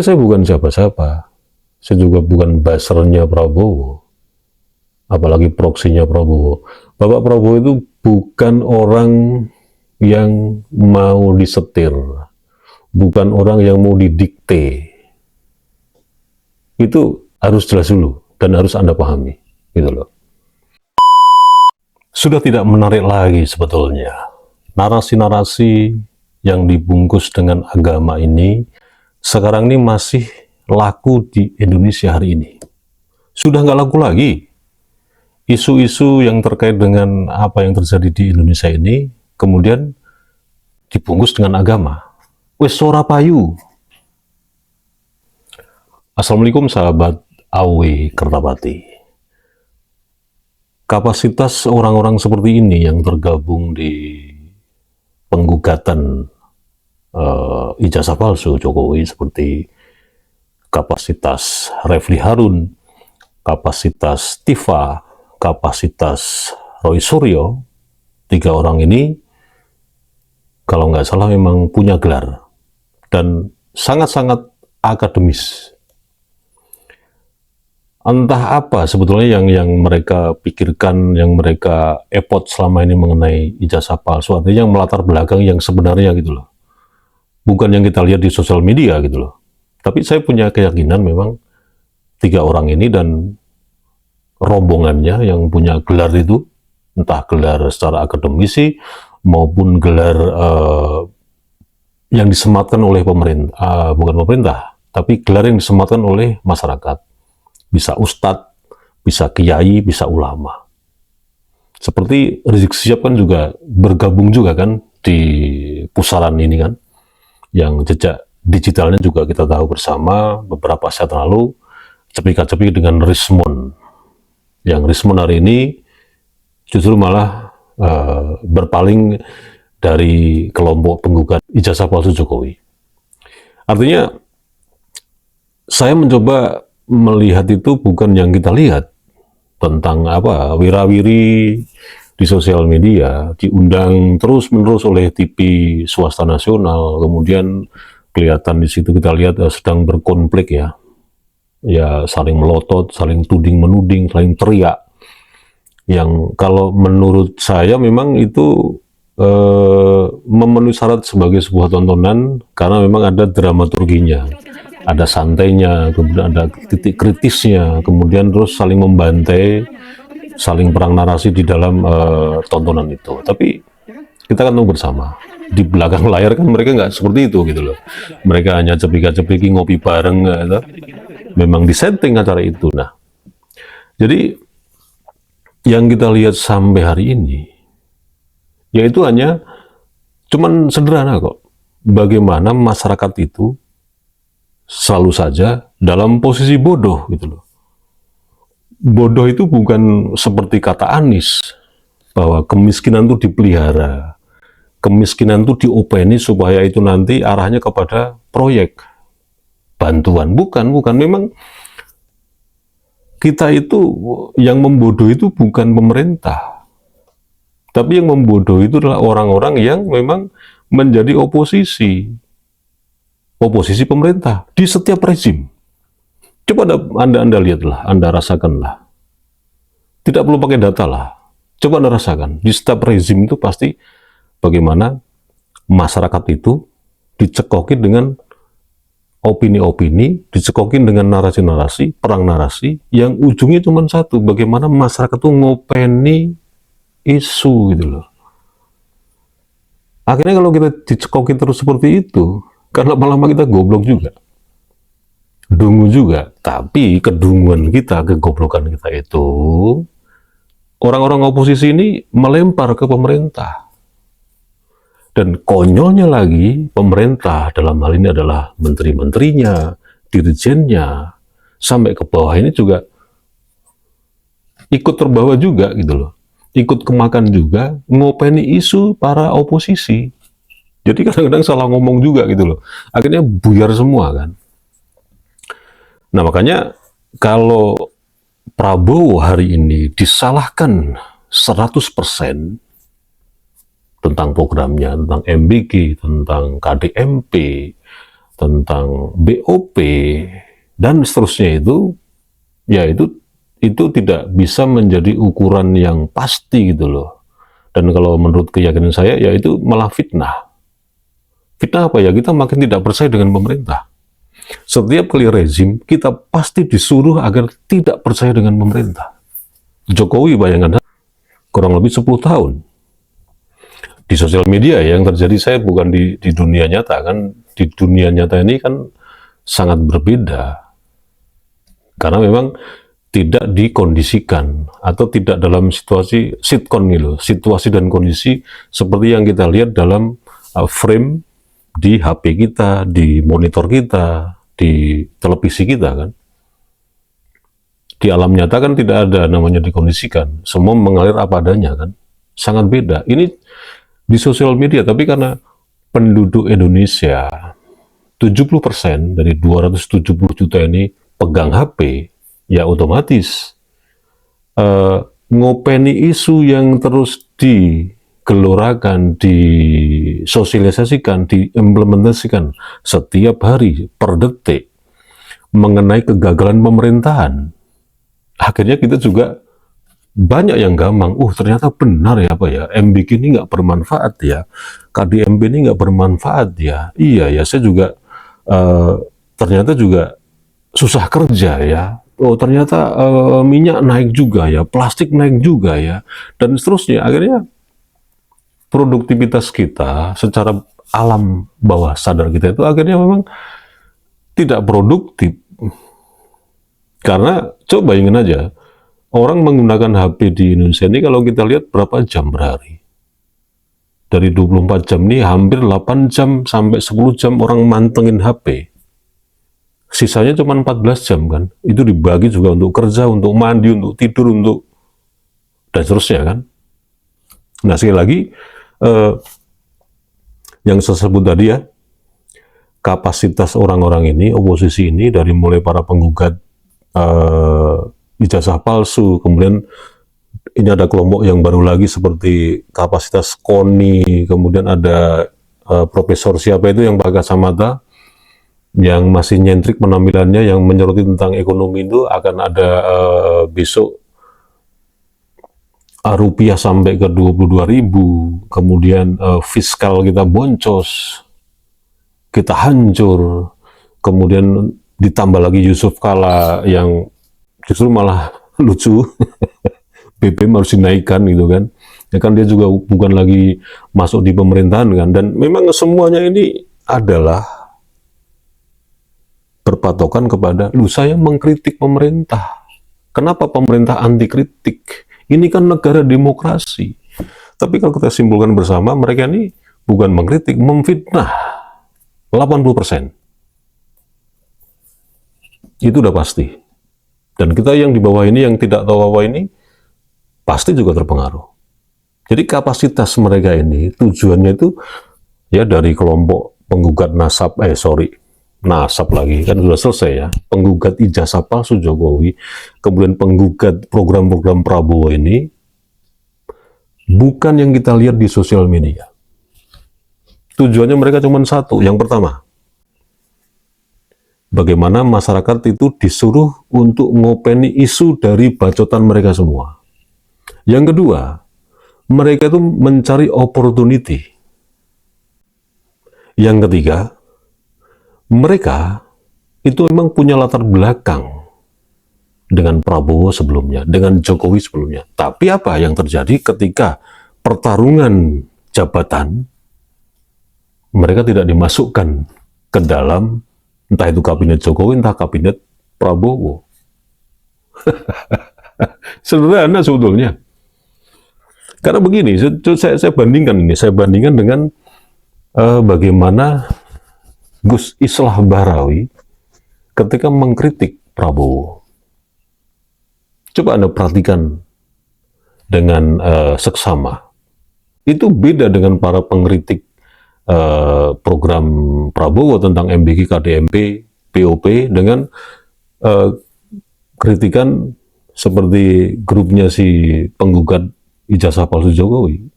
Saya bukan siapa-siapa, saya juga bukan basernya Prabowo, apalagi proksinya Prabowo. Bapak Prabowo itu bukan orang yang mau disetir, bukan orang yang mau didikte. Itu harus jelas dulu dan harus Anda pahami, gitu loh. Sudah tidak menarik lagi sebetulnya narasi-narasi yang dibungkus dengan agama ini sekarang ini masih laku di Indonesia hari ini. Sudah nggak laku lagi. Isu-isu yang terkait dengan apa yang terjadi di Indonesia ini kemudian dibungkus dengan agama. Wes ora payu. Assalamualaikum sahabat Awi Kertapati. Kapasitas orang-orang seperti ini yang tergabung di penggugatan ijazah palsu Jokowi seperti kapasitas Refli Harun, kapasitas Tifa, kapasitas Roy Suryo, tiga orang ini kalau nggak salah memang punya gelar dan sangat-sangat akademis. Entah apa sebetulnya yang mereka pikirkan, yang mereka epot selama ini mengenai ijazah palsu, artinya yang melatar belakang yang sebenarnya gitu loh. Bukan yang kita lihat di sosial media gitu loh. Tapi saya punya keyakinan memang tiga orang ini dan rombongannya yang punya gelar itu, entah gelar secara akademisi maupun gelar yang disematkan oleh pemerintah, bukan pemerintah, tapi gelar yang disematkan oleh masyarakat. Bisa ustadz, bisa kiai, bisa ulama. Seperti Rizik Syihab kan juga bergabung juga kan di pusaran ini kan, yang jejak digitalnya juga kita tahu bersama beberapa saat lalu cepika-cepik dengan Rismon. Yang Rismon hari ini justru malah berpaling dari kelompok penggugat ijazah palsu Jokowi. Artinya saya mencoba melihat itu bukan yang kita lihat tentang apa wirawiri di sosial media, diundang terus-menerus oleh TV swasta nasional, kemudian kelihatan di situ kita lihat sedang berkonflik ya, saling melotot, saling tuding-menuding, saling teriak. Yang kalau menurut saya memang itu memenuhi syarat sebagai sebuah tontonan karena memang ada dramaturginya, ada santainya, kemudian ada titik kritisnya, kemudian terus saling membantai, saling perang narasi di dalam tontonan itu. Tapi kita kan tahu bersama di belakang layar kan mereka nggak seperti itu gitu loh. Mereka hanya cepika-cepiki ngopi bareng gitu. Memang disetting acara itu. Nah, jadi yang kita lihat sampai hari ini yaitu hanya cuman sederhana kok. Bagaimana masyarakat itu selalu saja dalam posisi bodoh gitu loh. Bodoh itu bukan seperti kata Anies bahwa kemiskinan itu dipelihara, kemiskinan itu diopeni supaya itu nanti arahnya kepada proyek bantuan. Bukan. Memang kita itu yang membodoh itu bukan pemerintah, tapi yang membodoh itu adalah orang-orang yang memang menjadi oposisi pemerintah di setiap rezim. Coba Anda lihatlah, Anda rasakanlah. Tidak perlu pakai data lah. Coba Anda rasakan. Di setiap rezim itu pasti bagaimana masyarakat itu dicekokin dengan opini-opini, dicekokin dengan narasi-narasi, perang narasi, yang ujungnya cuma satu. Bagaimana masyarakat itu ngopeni isu gitu loh. Akhirnya kalau kita dicekokin terus seperti itu, kan lama-lama kita goblok juga. Dungu juga, tapi kedunguan kita, kegoblokan kita itu, orang-orang oposisi ini melempar ke pemerintah. Dan konyolnya lagi, pemerintah dalam hal ini adalah menteri-menterinya, dirjennya, sampai ke bawah ini juga ikut terbawa juga gitu loh. Ikut kemakan juga, ngopeni isu para oposisi. Jadi kadang-kadang salah ngomong juga gitu loh. Akhirnya buyar semua kan. Nah makanya kalau Prabowo hari ini disalahkan 100% tentang programnya, tentang MBG, tentang KDMP, tentang BOP dan seterusnya itu, ya itu tidak bisa menjadi ukuran yang pasti gitu loh. Dan kalau menurut keyakinan saya, ya itu malah fitnah. Fitnah apa ya? Kita makin tidak percaya dengan pemerintah. Setiap kali rezim, kita pasti disuruh agar tidak percaya dengan pemerintah. Jokowi bayangan kurang lebih 10 tahun. Di sosial media yang terjadi, saya bukan di dunia nyata kan. Di dunia nyata ini kan sangat berbeda. Karena memang tidak dikondisikan atau tidak dalam situasi sitkon gitu, situasi dan kondisi seperti yang kita lihat dalam frame di HP kita, di monitor kita, di televisi kita kan. Di alam nyata kan tidak ada namanya dikondisikan, semua mengalir apa adanya kan, sangat beda. Ini di sosial media, tapi karena penduduk Indonesia 70% dari 270 juta ini pegang HP, ya otomatis ngopeni isu yang terus digelorakan, disosialisasikan, diimplementasikan setiap hari, per detik, mengenai kegagalan pemerintahan. Akhirnya kita juga banyak yang gamang, ternyata benar ya apa ya, MBK ini nggak bermanfaat ya, KDMB ini nggak bermanfaat ya, iya ya, saya juga ternyata juga susah kerja ya, ternyata minyak naik juga ya, plastik naik juga ya, dan seterusnya. Akhirnya produktivitas kita secara alam bawah sadar kita itu akhirnya memang tidak produktif. Karena coba bayangin aja, orang menggunakan HP di Indonesia ini kalau kita lihat berapa jam berhari. Dari 24 jam ini hampir 8 jam sampai 10 jam orang mantengin HP. Sisanya cuma 14 jam kan. Itu dibagi juga untuk kerja, untuk mandi, untuk tidur, untuk dan seterusnya kan. Nah sekali lagi, yang saya sebut tadi ya, kapasitas orang-orang ini, oposisi ini, dari mulai para penggugat ijazah palsu, kemudian ini ada kelompok yang baru lagi seperti kapasitas KONI, kemudian ada profesor siapa itu yang pakai kacamata, yang masih nyentrik penampilannya, yang menyoroti tentang ekonomi itu akan ada besok rupiah sampai ke 22.000, kemudian fiskal kita boncos, kita hancur, kemudian ditambah lagi Yusuf Kala yang justru malah lucu, BBM harus dinaikkan gitu kan, ya kan dia juga bukan lagi masuk di pemerintahan kan, dan memang semuanya ini adalah berpatokan kepada, saya mengkritik pemerintah, kenapa pemerintah anti kritik, ini kan negara demokrasi. Tapi kalau kita simpulkan bersama, mereka ini bukan mengkritik, memfitnah 80%. Itu udah pasti. Dan kita yang di bawah ini, yang tidak tahu apa ini, pasti juga terpengaruh. Jadi kapasitas mereka ini, tujuannya itu, ya dari kelompok penggugat nasab lagi, kan sudah selesai ya, penggugat ijazah palsu Jokowi, kemudian penggugat program-program Prabowo ini, bukan yang kita lihat di sosial media. Tujuannya mereka cuma satu, yang pertama, bagaimana masyarakat itu disuruh untuk ngopeni isu dari bacotan mereka semua. Yang kedua, mereka itu mencari opportunity. Yang ketiga, mereka itu memang punya latar belakang dengan Prabowo sebelumnya, dengan Jokowi sebelumnya. Tapi apa yang terjadi ketika pertarungan jabatan, mereka tidak dimasukkan ke dalam entah itu kabinet Jokowi, entah kabinet Prabowo. Sederhana sebetulnya. Karena begini, saya bandingkan dengan bagaimana Gus Islah Bahrawi ketika mengkritik Prabowo. Coba Anda perhatikan dengan seksama. Itu beda dengan para pengkritik program Prabowo tentang MBK, KDMP, BOP dengan kritikan seperti grupnya si penggugat ijazah palsu Jokowi.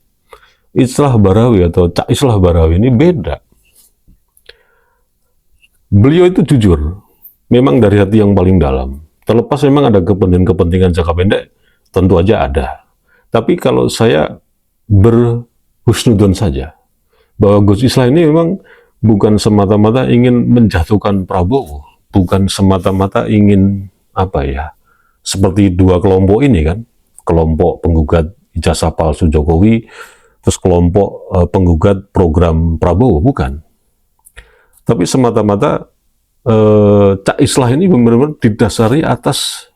Islah Bahrawi atau Cak Islah Bahrawi ini beda. Beliau itu jujur, memang dari hati yang paling dalam. Terlepas memang ada kepentingan jangka pendek, tentu aja ada. Tapi kalau saya berhusnudon saja, bahwa Gus Islah ini memang bukan semata-mata ingin menjatuhkan Prabowo, bukan semata-mata ingin apa ya, seperti dua kelompok ini kan, kelompok penggugat ijazah palsu Jokowi, terus kelompok penggugat program Prabowo, bukan. Tapi semata-mata Cak Islah ini benar-benar didasari atas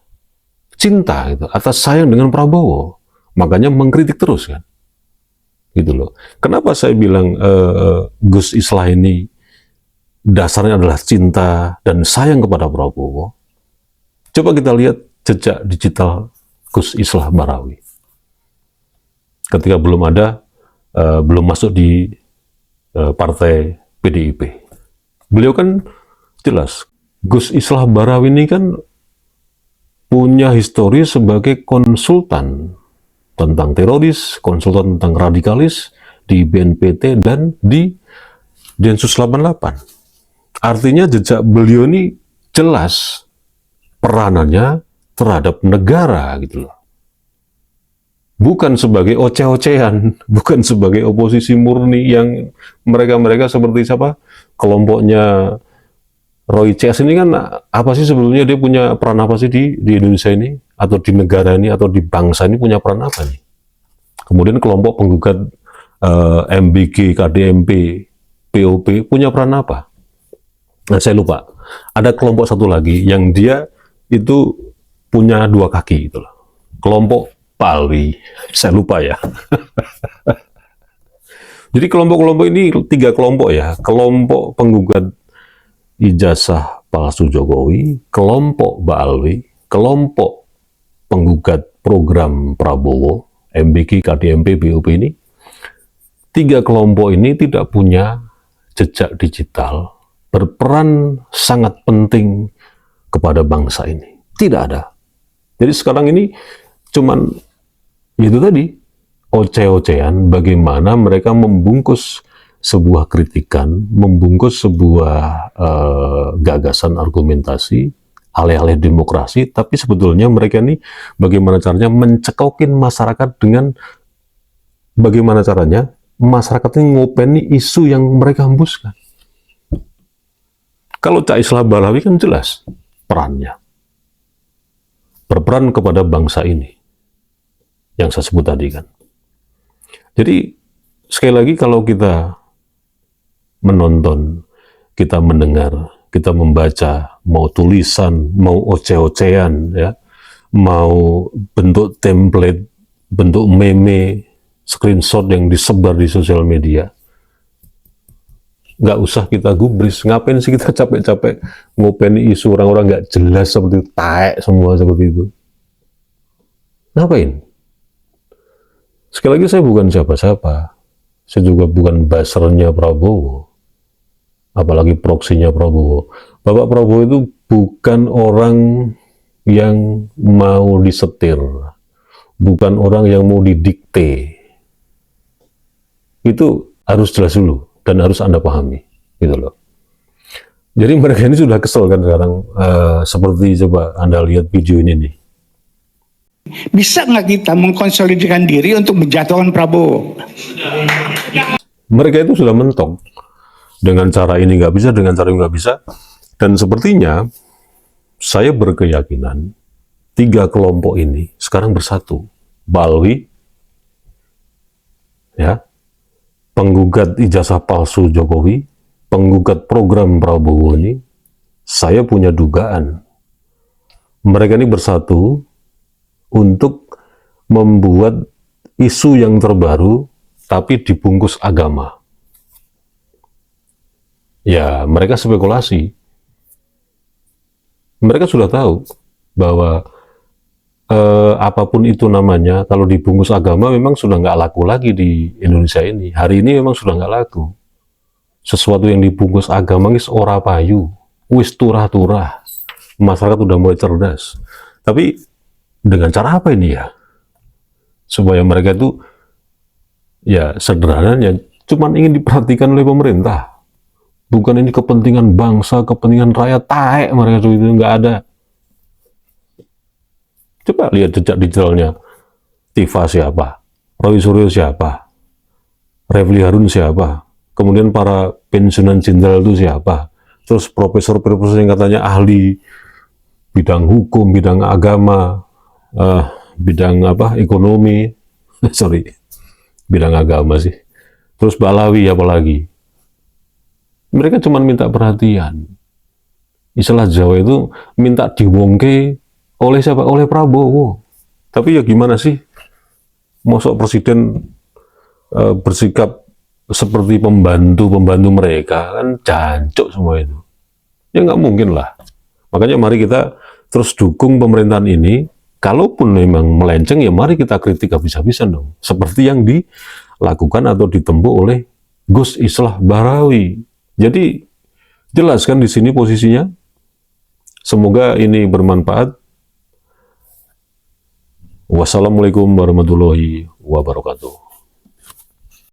cinta, gitu, atas sayang dengan Prabowo, makanya mengkritik terus kan, gitu loh. Kenapa saya bilang Gus Islah ini dasarnya adalah cinta dan sayang kepada Prabowo? Coba kita lihat jejak digital Gus Islah Barawi. Ketika belum ada, belum masuk di partai PDIP. Beliau kan jelas, Gus Islah Barawi ini kan punya histori sebagai konsultan tentang teroris, konsultan tentang radikalis di BNPT dan di Densus 88. Artinya jejak beliau ini jelas peranannya terhadap negara gitu loh. Bukan sebagai oceh-ocehan, bukan sebagai oposisi murni yang mereka-mereka seperti siapa? Kelompoknya Roy CS ini kan apa sih sebetulnya, dia punya peran apa sih di Indonesia ini, atau di negara ini, atau di bangsa ini punya peran apa nih? Kemudian kelompok penggugat MBG, KDMP, POP punya peran apa? Nah, saya lupa. Ada kelompok satu lagi yang dia itu punya dua kaki gitu loh. Kelompok Palwi, saya lupa ya. Jadi kelompok-kelompok ini tiga kelompok ya, kelompok penggugat ijazah palsu Jokowi, kelompok Baalwi, kelompok penggugat program Prabowo, MBG, KDMP, BOP ini. Tiga kelompok ini tidak punya jejak digital, berperan sangat penting kepada bangsa ini. Tidak ada. Jadi sekarang ini cuman itu tadi, oceh-ocehan bagaimana mereka membungkus sebuah kritikan, membungkus sebuah gagasan argumentasi, alih-alih demokrasi, tapi sebetulnya mereka ini bagaimana caranya mencekokin masyarakat dengan bagaimana caranya masyarakat ini ngopeni isu yang mereka hembuskan. Kalau Cak Islah Barawi kan jelas perannya, berperan kepada bangsa ini, yang saya sebut tadi kan. Jadi sekali lagi kalau kita menonton, kita mendengar, kita membaca, mau tulisan, mau oceh-ocehan, ya, mau bentuk template, bentuk meme, screenshot yang disebar di sosial media, nggak usah kita gubris. Ngapain sih kita capek-capek ngopeni isu orang-orang nggak jelas seperti itu, taek semua seperti itu? Ngapain? Sekali lagi, saya bukan siapa-siapa. Saya juga bukan basernya Prabowo, apalagi proksinya Prabowo. Bapak Prabowo itu bukan orang yang mau disetir, bukan orang yang mau didikte. Itu harus jelas dulu dan harus Anda pahami, gitu loh. Jadi mereka ini sudah kesel kan sekarang, seperti coba Anda lihat video ini nih. Bisa nggak kita mengkonsolidasikan diri untuk menjatuhkan Prabowo? Mereka itu sudah mentok. Dengan cara ini nggak bisa, dengan cara ini nggak bisa. Dan sepertinya saya berkeyakinan tiga kelompok ini sekarang bersatu. Baalwi, ya, penggugat ijazah palsu Jokowi, penggugat program Prabowo ini, saya punya dugaan mereka ini bersatu untuk membuat isu yang terbaru tapi dibungkus agama. Ya, mereka spekulasi. Mereka sudah tahu bahwa apapun itu namanya, kalau dibungkus agama memang sudah nggak laku lagi di Indonesia ini. Hari ini memang sudah nggak laku. Sesuatu yang dibungkus agama wis ora payu, wis turah-turah. Masyarakat udah mulai cerdas. Tapi dengan cara apa ini ya? Supaya mereka itu ya sederhananya cuman ingin diperhatikan oleh pemerintah. Bukan ini kepentingan bangsa, kepentingan rakyat, taek mereka itu nggak ada. Coba lihat jejak digitalnya. Tifa siapa? Roy Suryo siapa? Refli Harun siapa? Kemudian para pensiunan jenderal itu siapa? Terus profesor-profesor yang katanya ahli bidang hukum, bidang agama, bidang apa? Ekonomi. Sorry, bidang agama sih. Terus Balawi apalagi. Mereka cuma minta perhatian. Istilah Jawa itu minta diwongke oleh siapa? Oleh Prabowo. Tapi ya gimana sih? Mosok presiden bersikap seperti pembantu-pembantu mereka, kan jancuk semua itu. Ya nggak mungkin lah. Makanya mari kita terus dukung pemerintahan ini. Kalaupun memang melenceng, ya mari kita kritik habis-habisan dong. Seperti yang dilakukan atau ditempuh oleh Gus Islah Bahrawi. Jadi jelaskan di sini posisinya. Semoga ini bermanfaat. Wassalamualaikum warahmatullahi wabarakatuh.